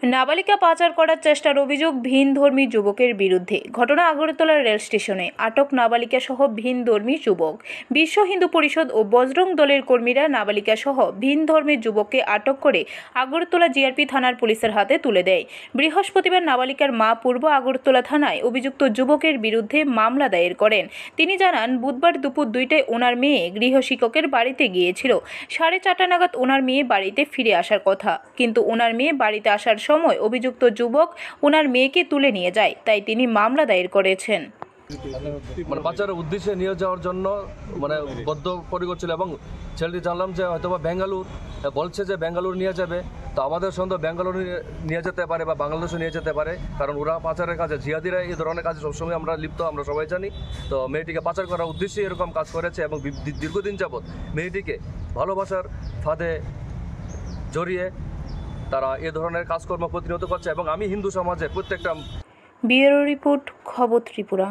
নাবালিকা পাচার করার চেষ্টার অভিযোগ ভিনধর্মী যুবকের বিরুদ্ধে। ঘটনা আগরতলা রেল স্টেশনে। আটক নাবালিকা সহ ভিনধর্মী যুবক। বিশ্ব হিন্দু পরিষদ ও বজরং দলের কর্মীরা নাবালিকা সহ ভিনধর্মী যুবককে আটক করে আগরতলা জিআরপি থানার পুলিশের হাতে তুলে দেয়। বৃহস্পতিবার নাবালিকার মা পূর্ব আগরতলা থানায় অভিযুক্ত যুবকের বিরুদ্ধে মামলা দায়ের করেন। তিনি জানান, বুধবার দুপুর 2টায় ওনার মেয়ে গৃহশিক্ষকের বাড়িতে গিয়েছিল। 4:30 নাগাদ ওনার মেয়ে বাড়িতে ফিরে আসার কথা, কিন্তু ওনার মেয়ে বাড়িতে আসার সময় অভিযুক্ত যুবক ওনার মেয়েকে তুলে নিয়ে যায়, তাই তিনি মামলা দায়ের করেছেন। বাচ্চার উদ্দেশ্যে নিয়ে যাওয়ার জন্য বদ্ধপরিকর ছিল এবং ছেলেটি জানলাম যে হয়তোবা বেঙ্গালুর বলছে যে বেঙ্গালুর নিয়ে যাবে। তো আমাদের সন্দেহ বেঙ্গালুরু নিয়ে যেতে পারে বা বাংলাদেশও নিয়ে যেতে পারে, কারণ ওরা পাচারের কাজে, জিহাদিরা এই ধরনের কাজে সবসময় আমরা লিপ্ত, আমরা সবাই জানি। তো মেয়েটিকে পাচার করার উদ্দেশ্যে এরকম কাজ করেছে এবং দীর্ঘদিন যাবৎ মেয়েটিকে ভালোবাসার ফাঁদে জড়িয়ে তারা এ ধরনের কাজকর্ম প্রতিনিয়ত করছে এবং আমি হিন্দু সমাজের প্রত্যেকটা। ব্যুরো রিপোর্ট, খবর ত্রিপুরা।